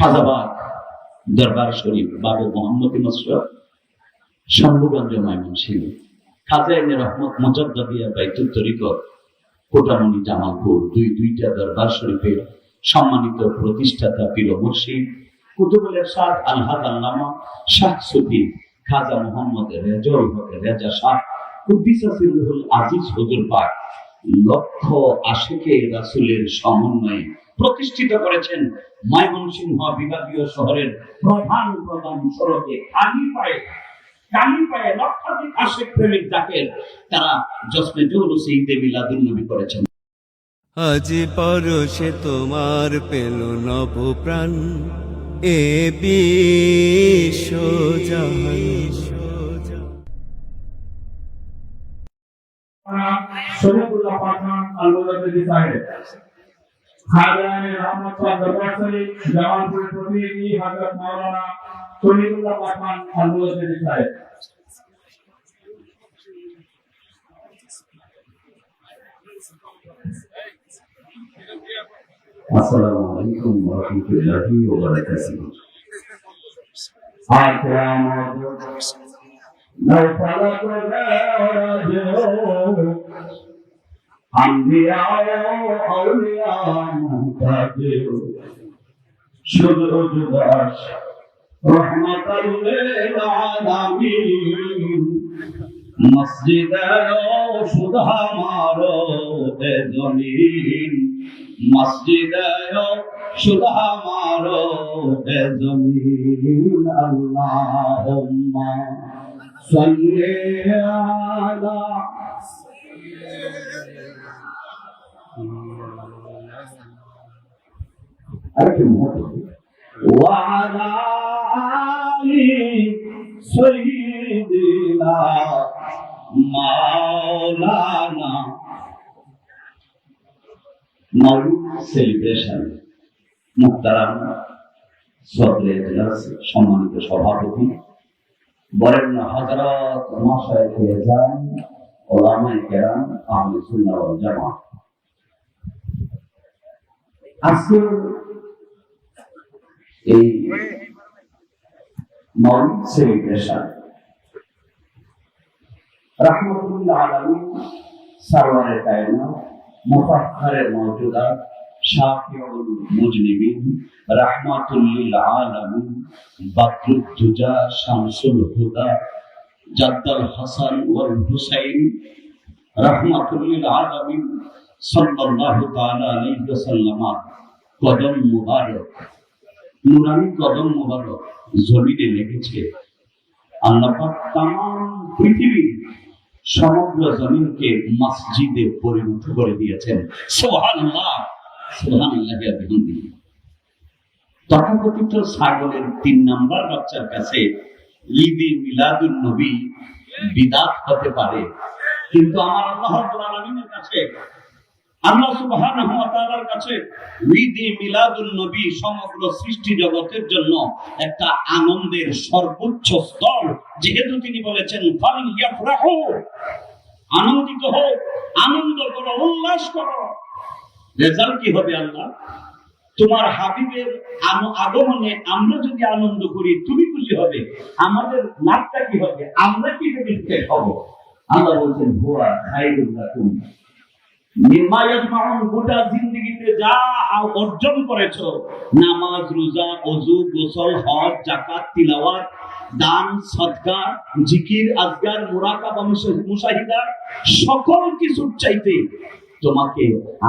হাজাবাদ দরবার শরীফ, বাবে মোহাম্মদ মসরত, শম্ভুগঞ্জ, ময়মনসিংহ। খাজা ইবনে রহমত মুজাদ্দিদিয়া বাইতুত তরিকত, কোটামণি, জামালপুর, দুইটা দরবার শরীফের সম্মানিত প্রতিষ্ঠাতা পীর মুর্শিদ কুতুবুল ইরশাদ আলহাজ আল্লামা শাহ সুফি খাজা মোহাম্মদ রেজাউল হক রেজা শাহ কুদ্দিসা সিররুল আজিজ হুজুর পাক লক্ষ আশিকে রাসূলের সমন্বয়ে প্রতিষ্ঠিত করেছেন ময়মনসিংহ বিভাগীয় শহরের প্রধান সড়কে কালি পায়ে লক্ষাধিক আশিক প্রেমিক জাকের তারা জশ্নে জুলুস ঈদে মিলাদুন নবী করেছেন। আজ পরশে তোমার পেল নব প্রাণ, এ বিশ্ব জাহান। শরীফুল্লাহ পাঠান আল-মুজাদ্দিদি সাহেব, খাজানে রহমত দরবার শরীফ জামালপুরের প্রতিনিধি হযরত মাওলানা শরীফুল্লাহ পাঠান আল-মুজাদ্দিদি সাহেব। আসসালামু আলাইকুম ওয়া রাহমাতুল্লাহি ওয়া বারাকাতুহু। মসজিদ সুধা মারো জমিন, মসজিদ সুধা মারো জমিন। আল্লাহুম্মা সাল্লি আলা ওয়া আলা আলি সাইয়্যিদিনা মাওলানা। মাউলিদ সেলিব্রেশন মুহতারাম সদরে ইজলাস সম্মানিত সভাপতি বরেণ্য হযরত মাশায়েখে এজাম উলামায়ে কেরাম আহলে সুন্নাহ ওয়াল জামাত, আজকে এই মাউলিদ সেলিব্রেশন রাহমাতুল্লাহ আলামিন সরওয়ারে কায়নাত মুফাখখারে মওজুদাত শাফিউল মুজনিবিন রাহমাতুল লিল আলামিন বদরুদ দুজা শামসুল হুদা জাদ্দাল হাসান ওয়াল হুসাইন রাহমাতুল লিল আলামিন সাল্লাল্লাহু তাআলা আলাইহি ওয়াসাল্লাম কদম মুবারক, নুরানি কদম মুবারক জমিনে লেগেছে। আল্লাহ পাক তামাম পৃথিবী সমগ্র জমিনকে মসজিদে পরিণত করে দিয়েছেন। সুবহানাল্লাহ, সুবহানাল্লাহি ওয়া বিহামদিহি। তথাকথিত ছাগলের ৩ নাম্বার বাচ্চার কাছে ঈদে মিলাদুন নবী বিদআত হতে পারে, কিন্তু আমার আল্লাহ রাব্বুল আলামিনের কাছে, আল্লাহ সুবহানাহু ওয়া তাআলার কাছে ঈদে মিলাদুন নবী সমগ্র সৃষ্টি জগতের জন্য একটা আনন্দের সর্বোচ্চ স্তর। যেহেতু তিনি বলেছেন ফালইয়াফরাহু, আনন্দিত হও, আনন্দ করো, উল্লাস করো। রেজাল্ট কি হবে? আল্লাহ তোমার হাবিবের আগমনে আমরা যদি আনন্দ করি তুমি খুশি হবে, আমাদের লাভটা কি হবে? আমরা কি বেনিফিট হব? আল্লাহ বলছেন হুয়া খায়রুল লাকুম মিম্মা ইয়াজমাউন, গোটা জিন্দেগিতে যা অর্জন করেছো, নামাজ, রোজা, ওযু, গোসল, হজ, যাকাত, তিলাওয়াত, দান, সাদকা, জিকির, আজকার, মুরাকাবা, মুশাহিদা, সকল কিছুর চাইতে তোমাকে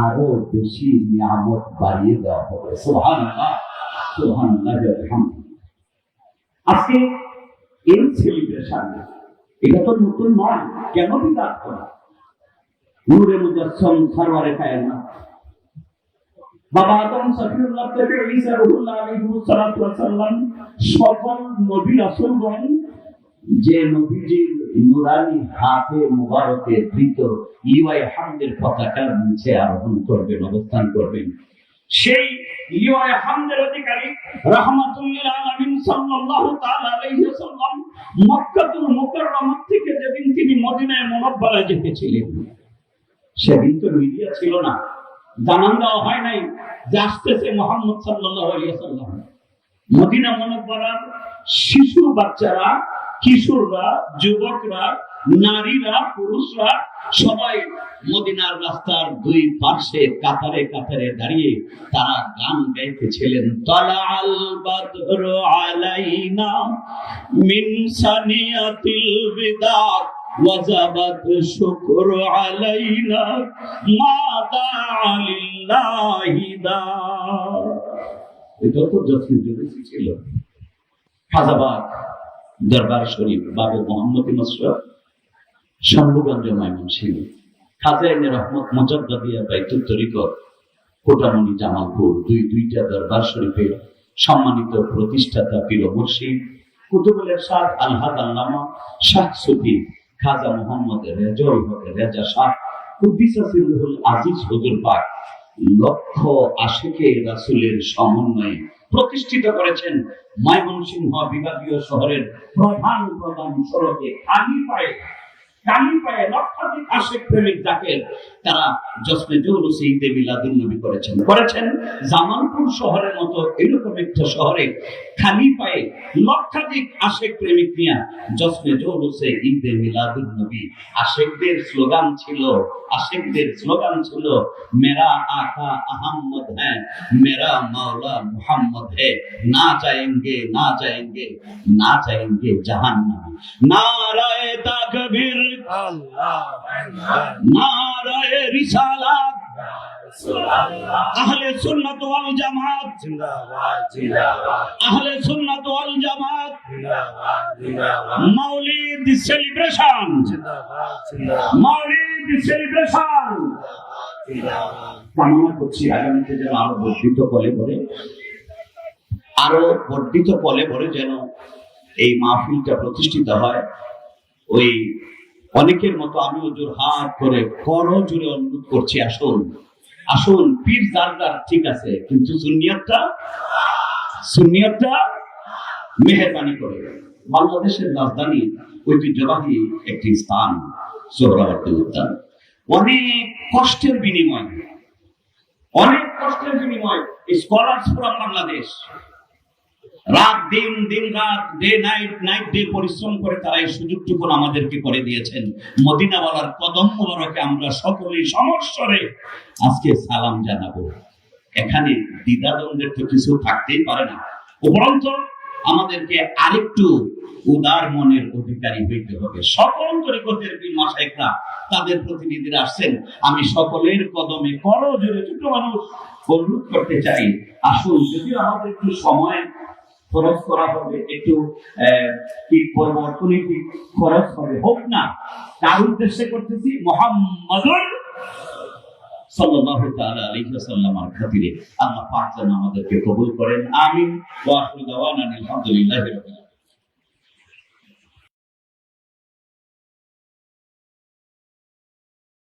আরো বেশি নিয়ামত বাড়িয়ে দেওয়া হবে। সুবহানাল্লাহ, সুবহানাল্লাহি ওয়া বিহামদিহি। আজকে এই সেলিব্রেশন এটা তো নতুন নয়, কেন বিদআত করা? নূরে মুজাসসাম সরওয়ারে কায়নাত বাবা আদম সফিউল্লাহ থেকে ঈসা রূহুল্লাহ আলাইহিস সালাতু ওয়াস সালাম সকল নবী রাসূলগণ যে নবীজির নূরানি হাতে মুবারকে ধৃত লিওয়াই হামদের পতাকার নিচে আরোহণ করবেন, অবস্থান করবেন, সেই লিওয়াই হামদের অধিকারী রাহমাতুল লিল আলামিন সাল্লাল্লাহু তাআলা আলাইহি ওয়াসাল্লাম মক্কাতুল মুকাররমা থেকে যেদিন তিনি মদিনায়ে মুনাওয়ারায় যেতেছিলেন, সেদিন তো মিডিয়া ছিল না, জানান দেওয়া হয় নাই যে আসতেছে মুহাম্মদ সাল্লাল্লাহু আলাইহি ওয়াসাল্লাম। মদিনা মুনাওয়ারার শিশু বাচ্চারা, কিশোররা, যুবকরা, নারীরা, পুরুষরা সবাই মদিনার রাস্তার দুই পাশে কাতারে কাতারে দাঁড়িয়ে তারা গান গাইতেছিলেন। তালাআল বাদরু আলাইনা মিন সানিয়াতিল বিদা ওয়াজাবাত শুকরু আলাইনা মা দাআ লিল্লাহি দা। এটা তো যথেষ্ট জরুরি ছিল। খাজাবাদ দরবার শরীফ, বাবু মোহাম্মদ মসরুর, শম্ভুগঞ্জ, ময়মনসিংহ। খাজা ইবনে রহমত মুজাদ্দাদিয়া বাইতুত তরিকত, কোটামণি, জামালপুর, দুইটা দরবার শরীফের সম্মানিত প্রতিষ্ঠাতা পীর ও মুর্শিদ কুতুবুল ইরশাদ আলহাদ আল্লামা শাহ সুফি খাজা মোহাম্মদ রেজাউল হক রেজা শাহ কুদ্দিসা সিররুল আজিজ হুজুর পাক লক্ষ আশিকে রাসূলের সমন্বয়ে প্রতিষ্ঠিত করেছেন ময়মনসিংহ বিভাগীয় শহরের প্রধান সড়কে কানি পায়ে লক্ষাধিক আশিক প্রেমিক জাকের তারা জশ্নে জৌলুসে ঈদে মিলাদুন নবী করেছেন। জামালপুর শহরের মতো এরকম একটা শহরে খালি পায়ে লক্ষাধিক আশিক প্রেমিক নিয়ে জশ্নে জৌলুসে ঈদে মিলাদুন নবী। আশিকদের স্লোগান ছিল মেরা আকা আহম্মদ হ্যাঁ, মেরা মাওলা মুহাম্মদ হ্যাঁ, না যায়েঙ্গে না যায়েঙ্গে না যায়েঙ্গে জাহান্নাম। নারায়ে তাকবীর, নারায়ে রিসালাত, আহলে সুন্নাত ওয়াল জামাত জিন্দাবাদ জিন্দাবাদ, আহলে সুন্নাত ওয়াল জামাত জিন্দাবাদ জিন্দাবাদ। মাওলিদ সেলিব্রেশন জিন্দাবাদ জিন্দাবাদ, মাওলিদ সেলিব্রেশন জিন্দাবাদ। কামনা করছি আগামীতে যেন আরো বর্ধিত পলে ভরে যেন এই মাহফিলটা প্রতিষ্ঠিত হয়। ওই অনেকের মতো আমিও জোরহাট করে করজোরে অনুরোধ করছি, আসুন পীর জারদার ঠিক আছে, কিন্তু সুন্নিয়তটা মেহেরবানি করে। বাংলাদেশের রাজধানী ঐতিহ্যবাহী একটি স্থান সোহরাওয়ার্দী উদ্যান। অনেক কষ্টের বিনিময় স্কলার্স ফোরাম বাংলাদেশ রাত দিন রাত নাইট ডে পরিশ্রম করে তারা এই সুযোগটুকু আমাদেরকে করে দিয়েছেন। মদিনাওয়ালার কদম মোবারকে আমরা সকলেই সমস্বরে আজকে সালাম জানাবো। এখানে দ্বিধাদ্বন্দ্বের তো কিছু থাকতেই পারে না, উপরন্ত আমাদেরকে আরেকটু উদার মনের অধিকারী হইতে হবে। সকল তরিকতের পীর মাশায়েখরা তাদের প্রতিনিধিরা আসছেন। আমি সকলের কদমে করজোরে ছোট মানুষ অনুরোধ করতে চাই, আসুন। যদিও আমাদের একটু সময় খরচ করা হবে, একটু অর্থনৈতিক খরচ হবে, হোক না, তার উদ্দেশ্যে করতেছি মুহাম্মাদুর সাল্লাল্লাহু তাআলা আলাইহি ওয়াসাল্লামের খাতিরে। আল্লাহ পাক যেন আমাদেরকে কবুল করেন, আমিন। ওয়া আখিরু দাওয়ানা আলহামদুলিল্লাহি রাব্বিল আলামিন।